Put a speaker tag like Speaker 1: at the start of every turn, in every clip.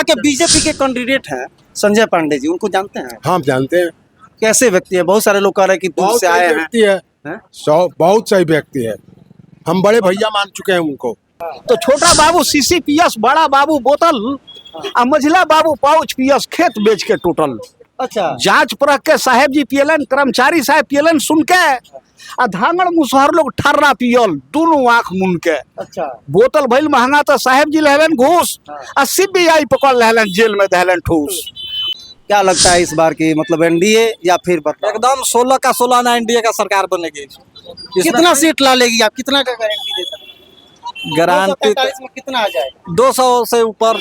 Speaker 1: के बीजेपी के कैंडिडेट हैं संजय पांडे जी, उनको जानते हैं?
Speaker 2: हम जानते हैं।
Speaker 1: कैसे व्यक्ति है? बहुत सारे लोग कह रहे हैं कि दूर
Speaker 2: बहुत
Speaker 1: से
Speaker 2: सही
Speaker 1: आए हैं।
Speaker 2: व्यक्ति है,
Speaker 1: हैं?
Speaker 2: बहुत सही व्यक्ति है। हम बड़े भैया मान चुके हैं उनको।
Speaker 3: तो छोटा बाबू सीसी पियस, बड़ा बाबू बोतल और मझिला बाबू पाउच पियस, खेत बेच के टोटल।
Speaker 1: अच्छा,
Speaker 3: जांच परख के साहेब जी पियलन, कर्मचारी साहब पियलन सुन के, आ धांगड़ मुसहर लोग ठर्रा पियल, दोनों आंख मुन के।
Speaker 1: अच्छा,
Speaker 3: बोतल भइल महंगा तो साहेब जी लेलन घूस, आ सीबीआई पकड़ लेलन, जेल में दहलन ठूस।
Speaker 1: क्या लगता है इस बार की मतलब एनडीए या फिर बदलाव?
Speaker 4: एकदम 16 का 16 ना एनडीए का सरकार बनेगी।
Speaker 1: कितना सीट ला लेगी आप? कितना का गारंटी देते हैं?
Speaker 4: गारंटी
Speaker 1: 245 में कितना आ जाएगा?
Speaker 4: 200 से ऊपर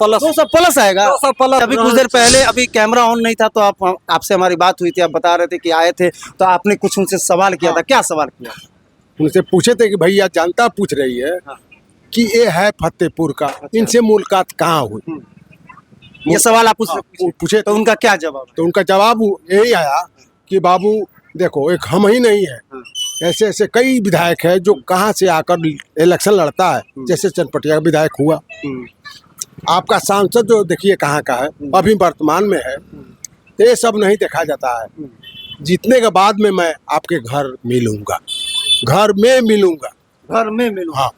Speaker 4: प्लस
Speaker 1: 200 प्लस आएगा।
Speaker 4: 200 प्लस।
Speaker 1: अभी कुछ देर पहले अभी कैमरा ऑन नहीं था तो आपसे हमारी बात हुई थी, आप बता रहे थे कि आए थे तो आपने कुछ उनसे सवाल किया था। क्या सवाल किया?
Speaker 2: उनसे पूछे थे कि भैया जनता पूछ रही है कि ये है फतेहपुर का, इनसे मुलाकात कहाँ हुई?
Speaker 1: ये सवाल आप उससे
Speaker 2: पूछे
Speaker 1: तो उनका क्या जवाब?
Speaker 2: तो उनका जवाब यही आया कि बाबू देखो, एक हम ही नहीं है, ऐसे ऐसे कई विधायक है जो कहाँ से आकर इलेक्शन लड़ता है। जैसे चनपटिया का विधायक हुआ, आपका सांसद जो देखिए कहाँ का है, अभी वर्तमान में है। ये सब नहीं देखा जाता है। जीतने के बाद में मैं आपके घर मिलूंगा, घर में मिलूंगा।
Speaker 1: घर में मिलूं।
Speaker 2: हाँ।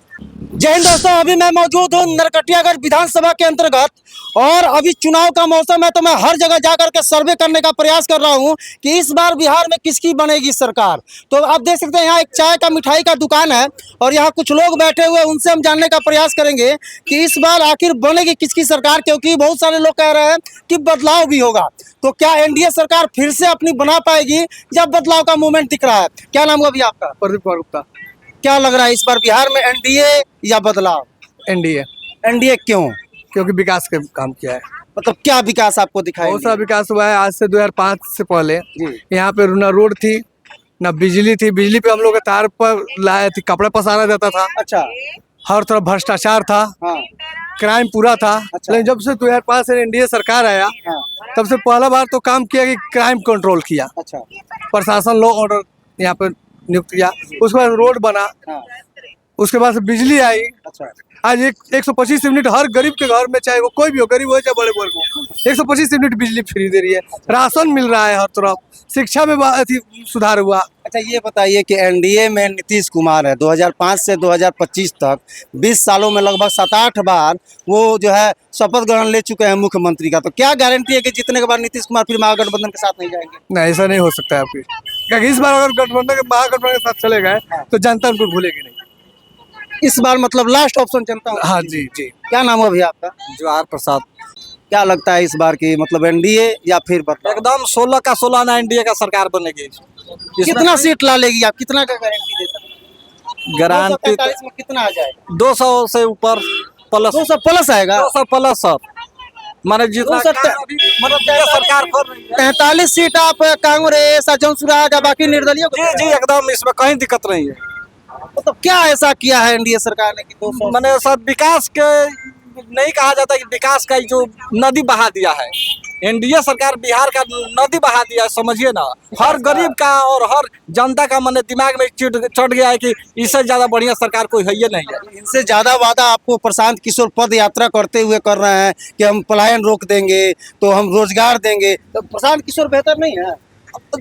Speaker 1: जय हिंद दोस्तों, अभी मैं मौजूद हूँ नरकटियागढ़ विधानसभा के अंतर्गत और अभी चुनाव का मौसम है तो मैं हर जगह जाकर के सर्वे करने का प्रयास कर रहा हूँ कि इस बार बिहार में किसकी बनेगी सरकार। तो आप देख सकते हैं यहाँ एक चाय का मिठाई का दुकान है और यहाँ कुछ लोग बैठे हुए हैं, उनसे हम जानने का प्रयास करेंगे कि इस बार आखिर बनेगी किसकी सरकार, क्योंकि बहुत सारे लोग कह रहे हैं कि बदलाव भी होगा। तो क्या एनडीए सरकार फिर से अपनी बना पाएगी या बदलाव का मूवमेंट दिख रहा है? क्या नाम हुआ अभी आपका?
Speaker 4: प्रदीप गुप्ता।
Speaker 1: क्या लग रहा है इस बार बिहार में एनडीए या बदलाव?
Speaker 4: एनडीए,
Speaker 1: एनडीए क्यों?
Speaker 4: क्योंकि विकास के काम किया है।
Speaker 1: मतलब क्या विकास आपको दिखाई
Speaker 4: बहुत सारा विकास हुआ है। आज से 2005 से पहले
Speaker 1: जी।
Speaker 4: यहाँ पे ना रोड थी ना बिजली थी। बिजली पे हम लोग के तार पर लाए थे, कपड़ा पसारा जाता था।
Speaker 1: अच्छा।
Speaker 4: हर तरफ भ्रष्टाचार था,
Speaker 1: हाँ।
Speaker 4: क्राइम पूरा था।
Speaker 1: अच्छा।
Speaker 4: लेकिन जब से 2005 से एनडीए सरकार आया,
Speaker 1: हाँ।
Speaker 4: तब से पहला बार तो काम किया कि क्राइम कंट्रोल किया।
Speaker 1: अच्छा।
Speaker 4: प्रशासन लॉ ऑर्डर यहाँ पे नियुक्त किया। उसके बाद रोड बना,
Speaker 1: हाँ।
Speaker 4: उसके बाद से बिजली आई।
Speaker 1: अच्छा।
Speaker 4: आज 125 यूनिट हर गरीब के घर में, चाहे वो कोई भी हो, गरीब हो चाहे बड़े वर्ग हो, 125 यूनिट बिजली फ्री दे रही है। राशन मिल रहा है हर तरफ। शिक्षा में सुधार हुआ।
Speaker 1: अच्छा, ये बताइए कि एनडीए में नीतीश कुमार है, 2005 से 2025 तक 20 सालों में लगभग 7-8 बार वो जो है शपथ ग्रहण ले चुके हैं मुख्यमंत्री का। तो क्या गारंटी है कि जीतने के बाद नीतीश कुमार फिर महागठबंधन के साथ नहीं जाएंगे?
Speaker 4: नहीं, ऐसा नहीं हो सकता है आपकी, क्योंकि इस बार अगर महागठबंधन के साथ चले गए तो जनता उनको भूलेगी नहीं।
Speaker 1: इस बार मतलब लास्ट ऑप्शन जनता।
Speaker 4: हाँ जी जी।
Speaker 1: क्या नाम है भैया आपका?
Speaker 4: जवाहर प्रसाद।
Speaker 1: क्या लगता है इस बार की मतलब एनडीए या फिर बदलाव?
Speaker 4: एकदम 16 का 16 ना एनडीए का सरकार बनेगी।
Speaker 1: कितना सीट ला लेगी आप? कितना का गारंटी देते हैं?
Speaker 4: गारंटी
Speaker 1: 245 में कितना आ जाएगा?
Speaker 4: 200 से ऊपर प्लस।
Speaker 1: 200 प्लस आएगा।
Speaker 4: 200 प्लस सर, माने जितना
Speaker 1: 200
Speaker 4: मतलब सरकार कर रही है।
Speaker 1: 43 सीट आप कांग्रेस जनसुराज या बाकी निर्दलीय को?
Speaker 4: जी जी, एकदम इसमें कहीं दिक्कत नहीं है।
Speaker 1: तो क्या ऐसा किया है एनडीए सरकार ने कि 200?
Speaker 4: मैंने सर विकास के नहीं कहा जाता कि विकास का जो नदी बहा दिया है एनडीए सरकार, बिहार का नदी बहा दिया है, समझिए ना। हर गरीब का और हर जनता का मन दिमाग में चढ़ गया है कि इससे ज्यादा बढ़िया सरकार कोई है ही नहीं है।
Speaker 1: इनसे ज्यादा वादा आपको प्रशांत किशोर पद यात्रा करते हुए कर रहे हैं कि हम पलायन रोक देंगे, तो हम रोजगार देंगे। तो प्रशांत किशोर बेहतर नहीं है?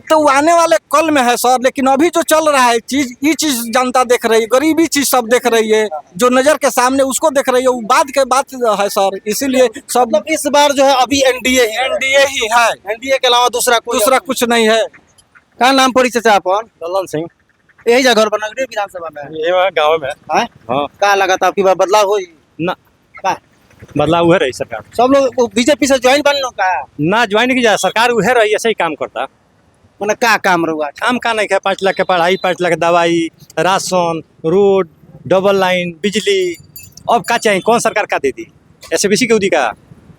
Speaker 4: तो वो आने वाले कल में है सर, लेकिन अभी जो चल रहा है चीज, ये चीज जनता देख रही है, गरीबी चीज सब देख रही है, जो नजर के सामने उसको देख रही है। वो बाद के बात है सर, इसीलिए सब
Speaker 1: मतलब इस बार जो है अभी एनडीए
Speaker 4: ही है।
Speaker 1: एनडीए के अलावा दूसरा
Speaker 4: कुछ नहीं है।
Speaker 1: क्या नाम पड़ी चाचा अपन?
Speaker 5: ललन सिंह।
Speaker 1: यही जगह घर बना विधानसभा में
Speaker 5: ये गाँव में
Speaker 1: है?
Speaker 5: हाँ।
Speaker 1: क्या लगा था आपकी बार बदलाव हुई
Speaker 5: ना?
Speaker 1: का
Speaker 5: बदलाव हुए रही सरकार,
Speaker 1: सब लोग बीजेपी से ज्वाइन बनने का
Speaker 5: ना ज्वाइन की जाए, सरकार उहे रही ऐसे ही काम करता।
Speaker 1: मैंने क्या काम रहुआ?
Speaker 5: काम का नहीं है, 5 लाख के पढ़ाई, 5 लाख दवाई, राशन, रोड, डबल लाइन, बिजली। अब क्या चाहिए? कौन सरकार का दे दी? ऐसे बेसी क्यों दी का?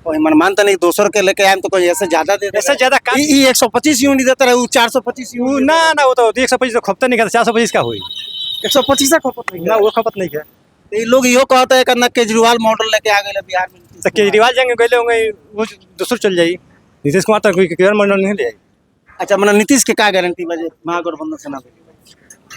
Speaker 1: कोई मन मानता नहीं, दोसर के लेके आए तो कोई ऐसे ज्यादा दे
Speaker 5: ऐसे ज्यादा काम
Speaker 1: 125 यूनिट देता रहे, 425 यूनिट
Speaker 5: ना ना, वो तो 125 तो खपत नहीं करता, 425 का हुई
Speaker 1: 125 खपत नहीं
Speaker 5: ना, वो खपत नहीं है।
Speaker 1: ये लोग यो कहते हैं कि केजरीवाल मॉडल लेके आ गए बिहार में।
Speaker 5: तो केजरीवाल जाएंगे, गए होंगे, वो दूसर चल जाएगी। नीतीश कुमार तो कोई केजरीवाल मॉडल नहीं ले जाएगी।
Speaker 1: अच्छा, मैंने नीतीश के क्या गारंटी बजे महागठबंधन से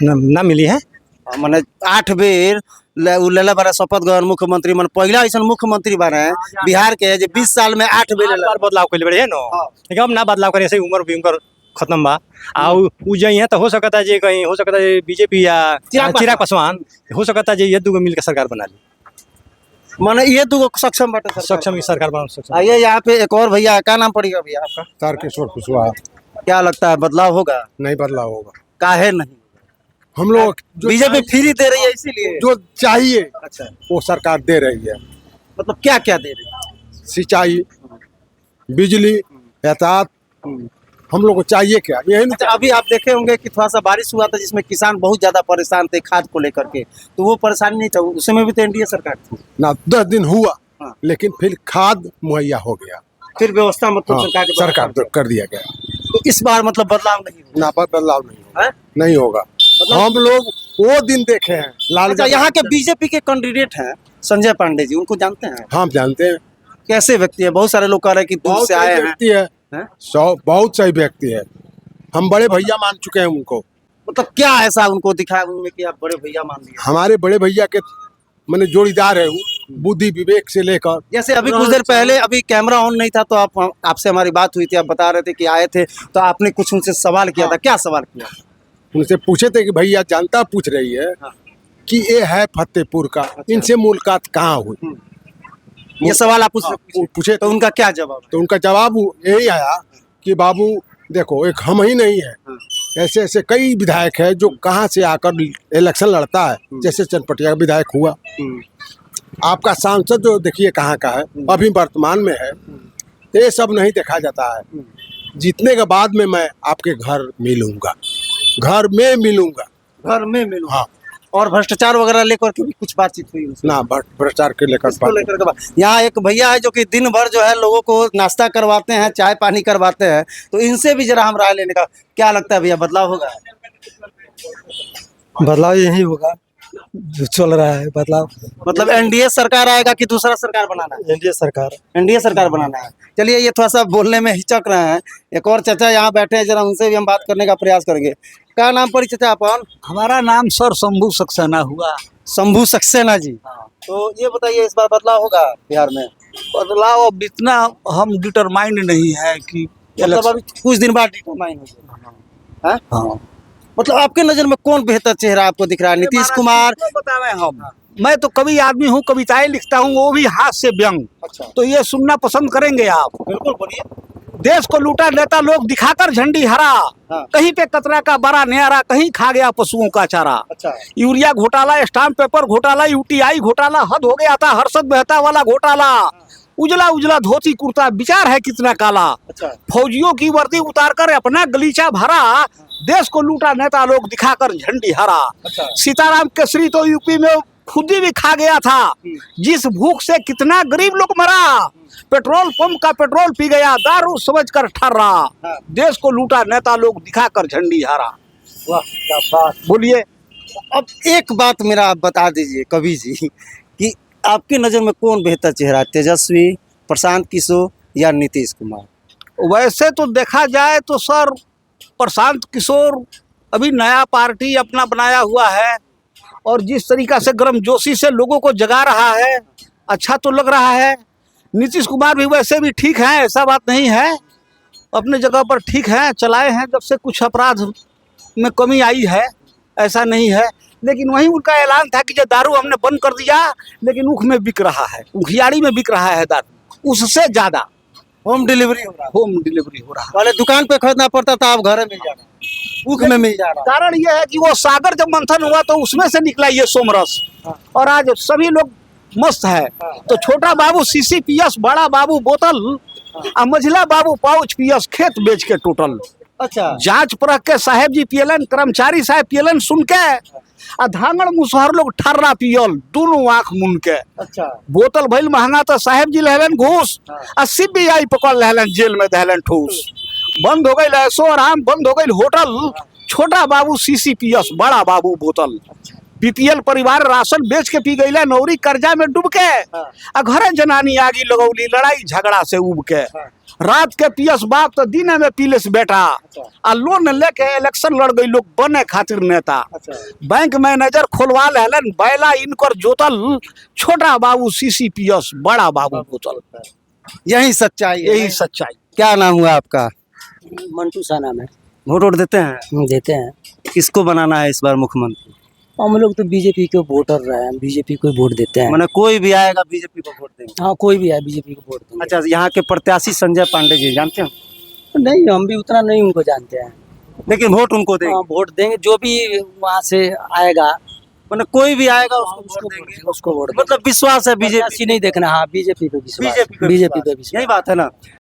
Speaker 1: ना
Speaker 5: मिली है?
Speaker 1: मैंने 8 बेर लेला बारे शपथ ग्रहण मुख्यमंत्री मन पहला ऐसा मुख्यमंत्री बने बिहार के जे 20 साल में 8 बेर
Speaker 5: बार बदलाव कैले बड़े है नो लेकिन अब ना बदलाव करे ऐसे उम्र भी उनकर खत्म बा आ उ जई है तो हो सकता है जे कहीं हो सकता है बीजेपी या चिराग पासवान हो सकता है जे ये दो मिल के सरकार बना ली
Speaker 1: माने ये दो सक्षम बटे सरकार
Speaker 5: सक्षम की सरकार बना सक्षम
Speaker 1: आइए यहाँ पे एक और भैया क्या नाम पड़ेगा भैया आपका
Speaker 2: तारकेश्वर कुशवाहा।
Speaker 1: क्या लगता है बदलाव होगा
Speaker 2: नहीं बदलाव होगा।
Speaker 1: काहे नहीं
Speaker 2: हम लोग जो
Speaker 1: बीजेपी फ्री दे रही है इसीलिए
Speaker 2: जो चाहिए
Speaker 1: अच्छा
Speaker 2: वो सरकार दे रही है।
Speaker 1: मतलब क्या क्या दे रही है
Speaker 2: सिंचाई, बिजली, यातायात, हम लोग को चाहिए क्या यही
Speaker 1: अच्छा अभी आप देखे होंगे कि थोड़ा सा बारिश हुआ था जिसमें किसान बहुत ज्यादा परेशान थे खाद को लेकर के तो वो परेशानी नहीं था उस समय भी तो एनडीए सरकार थी
Speaker 2: ना 10 दिन हुआ
Speaker 1: हाँ।
Speaker 2: लेकिन फिर खाद मुहैया हो गया।
Speaker 1: फिर व्यवस्था मतलब
Speaker 2: हाँ,
Speaker 1: सरकार के
Speaker 2: सरकार तो कर दिया गया।
Speaker 1: तो इस बार मतलब बदलाव नहीं हुआ
Speaker 2: ना बदलाव नहीं होगा।
Speaker 1: है?
Speaker 2: नहीं होगा। हम लोग वो दिन देखे हैं लाल
Speaker 1: अच्छा यहाँ के बीजेपी के कैंडिडेट हैं संजय पांडे जी उनको जानते हैं
Speaker 2: हम जानते हैं।
Speaker 1: कैसे व्यक्ति है बहुत सारे लोग कह रहे हैं कि दूर
Speaker 2: बहुत
Speaker 1: से
Speaker 2: सही
Speaker 1: आए हैं
Speaker 2: व्यक्ति है,
Speaker 1: हैं?
Speaker 2: बहुत सही व्यक्ति है। हम बड़े भैया मान चुके हैं उनको।
Speaker 1: मतलब क्या ऐसा उनको दिखाया उनमें कि आप बड़े भैया मान लिए
Speaker 2: हमारे बड़े भैया के मैंने जोड़ीदार है वो, बुद्धि विवेक से लेकर।
Speaker 1: जैसे अभी कुछ देर पहले अभी कैमरा ऑन नहीं था तो आपसे हमारी बात हुई थी आप बता रहे थे कि आए थे तो आपने कुछ उनसे सवाल किया था क्या सवाल किया
Speaker 2: उनसे पूछे थे कि भैया जानता पूछ रही है कि ये है फतेहपुर का, इनसे मुलाकात कहाँ हुई,
Speaker 1: ये सवाल आप उससे
Speaker 2: पूछे
Speaker 1: तो उनका क्या जवाब
Speaker 2: तो उनका जवाब यही आया कि बाबू देखो एक हम ही नहीं है, ऐसे ऐसे कई विधायक है जो कहाँ से आकर इलेक्शन लड़ता है। जैसे चनपटिया का विधायक हुआ, आपका सांसद जो देखिए कहाँ का है अभी वर्तमान में है, ये सब नहीं देखा जाता है। जीतने के बाद में मैं आपके घर मिलूंगा, घर में मिलूंगा,
Speaker 1: घर में मिलूं
Speaker 2: हाँ।
Speaker 1: और भ्रष्टाचार वगैरह लेकर के भी कुछ बातचीत हुई उनसे?
Speaker 2: ना भ्रष्टाचार के
Speaker 1: इसको
Speaker 2: लेकर
Speaker 1: लेकर के बात यहाँ एक भैया है जो कि दिन भर जो है लोगों को नाश्ता करवाते हैं चाय पानी करवाते हैं तो इनसे भी जरा हम राय लेने का क्या लगता है भैया बदलाव होगा
Speaker 6: बदलाव यही होगा जो चल रहा है बदलाव
Speaker 1: मतलब एनडीए सरकार आएगा कि दूसरा सरकार बनाना है एनडीए सरकार बनाना है चलिए ये थोड़ा सा बोलने में हिचक रहे हैं एक और चाचा यहाँ बैठे हैं जरा उनसे भी हम बात करने का प्रयास करेंगे क्या नाम पड़ी चाचा अपन
Speaker 3: हमारा नाम सर शंभू सक्सेना हुआ।
Speaker 1: शंभू सक्सेना जी तो ये बताइए इस बार बदलाव होगा बिहार में
Speaker 3: बदलाव अब इतना हम डिटरमाइंड नहीं है कि
Speaker 1: मतलब अभी कुछ दिन बाद डिटरमाइन होगा
Speaker 3: हाँ
Speaker 1: मतलब आपके नजर में कौन बेहतर चेहरा आपको दिख रहा है नीतीश कुमार
Speaker 3: बतावे हम मैं तो कवि आदमी हूँ कविताएं लिखता हूँ वो भी हाथ से व्यंग
Speaker 1: अच्छा
Speaker 3: तो ये सुनना पसंद करेंगे आप।
Speaker 1: बिल्कुल बोलिए
Speaker 3: देश को लूटा नेता लोग दिखाकर झंडी हरा
Speaker 1: हाँ।
Speaker 3: कहीं पे कचरा का बड़ा न्यारा कहीं खा गया पशुओं का चारा
Speaker 1: अच्छा
Speaker 3: यूरिया घोटाला स्टाम्प पेपर घोटाला यूटीआई घोटाला हद हो गया था हर्षद मेहता वाला घोटाला उजला उजला धोती कुर्ता विचार है कितना काला
Speaker 1: अच्छा
Speaker 3: फौजियों की वर्दी उतारकर अपना गलीचा भरा देश को लूटा नेता लोग दिखाकर झंडी हरा
Speaker 1: अच्छा
Speaker 3: सीताराम केसरी तो यूपी में खुद ही भी खा गया था जिस भूख से कितना गरीब लोग मरा पेट्रोल पंप का पेट्रोल पी गया दारू समझकर ठर्रा
Speaker 1: हाँ।
Speaker 3: देश को लूटा नेता लोग दिखाकर झंडी हारा।
Speaker 1: वाह क्या बात
Speaker 3: बोलिए
Speaker 1: अब एक बात मेरा आप बता दीजिए कवि जी कि आपकी नज़र में कौन बेहतर चेहरा है तेजस्वी प्रशांत किशोर या नीतीश कुमार
Speaker 3: वैसे तो देखा जाए तो सर प्रशांत किशोर अभी नया पार्टी अपना बनाया हुआ है और जिस तरीका से गर्मजोशी से लोगों को जगा रहा है अच्छा तो लग रहा है। नीतीश कुमार भी वैसे भी ठीक हैं ऐसा बात नहीं है अपने जगह पर ठीक है चलाए हैं जब से कुछ अपराध में कमी आई है ऐसा नहीं है लेकिन वहीं उनका ऐलान था कि जो दारू हमने बंद कर दिया लेकिन ऊख में बिक रहा है उखियाड़ी में बिक रहा है दारू उससे ज़्यादा
Speaker 1: होम डिलीवरी हो रहा है
Speaker 3: होम डिलीवरी हो रहा है।
Speaker 1: पहले दुकान पे खरीदना पड़ता था अब घर में मिल जा रहा है ऊख में मिल जा रहा
Speaker 3: कारण यह है कि वो सागर जब मंथन हुआ तो उसमें से निकला ये सोमरस और आज सभी लोग मस्त है तो छोटा बाबू सीसी पियस बड़ा बाबू बोतल और मझला बाबू पाउच पियस खेत बेच के टोटल
Speaker 1: अच्छा
Speaker 3: जांच परख के साहेब जी पियलन कर्मचारी साहब पियलन सुन के आ धांगड़ मुसहर लोग ठर्रा पियल दोनों आंख मुन के
Speaker 1: अच्छा
Speaker 3: बोतल भइल महंगा तो साहेब जी लहलन घूस आ सीबीआई पकड़ लहलन जेल में दहलन ठूस बंद हो गई ऐसो आराम बंद हो गई होटल छोटा बाबू सीसी पियस बड़ा बाबू बोतल बीपीएल परिवार राशन बेच के पी गईला, नौरी कर्जा में डूब के, आ घरे जनानी आगी लगौली लड़ाई झगड़ा से उब के। रात के पियस बाप तो दिन में पीलेस बेटा, आ लोन लेके इलेक्शन लड़ गई लोग बने खातिर नेता। बैंक मैनेजर खोलवा लेलन बैला इनकर जोतल, छोटा बाबू सीसीपीएस बड़ा बाबू बोतल।
Speaker 1: यही सच्चाई है।
Speaker 3: यही सच्चाई।
Speaker 1: क्या नाम हुआ आपका?
Speaker 6: मंटू सा नाम है।
Speaker 1: वोट वोट देते हैं?
Speaker 6: देते हैं।
Speaker 1: किसको बनाना है इस बार मुख्यमंत्री?
Speaker 6: हम लोग तो बीजेपी को वोटर रहे हैं, बीजेपी को वोट देते हैं।
Speaker 1: मैंने कोई भी आएगा बीजेपी को वोट देंगे?
Speaker 6: हाँ, कोई भी है बीजेपी को वोट देंगे।
Speaker 1: अच्छा, यहाँ के प्रत्याशी संजय पांडे जी जानते हैं?
Speaker 6: नहीं, हम भी उतना नहीं उनको जानते हैं।
Speaker 1: लेकिन वोट उनको देंगे?
Speaker 6: हाँ, वोट देंगे, जो भी वहाँ से आएगा
Speaker 1: मैंने कोई भी आएगा उसको वोट देंगे?
Speaker 6: उसको वोट
Speaker 1: मतलब विश्वास है बीजेपी?
Speaker 6: नहीं देखना। हाँ, बीजेपी पे विश्वास।
Speaker 1: बीजेपी
Speaker 6: बीजेपी पे विश्वास।
Speaker 1: यही बात है ना।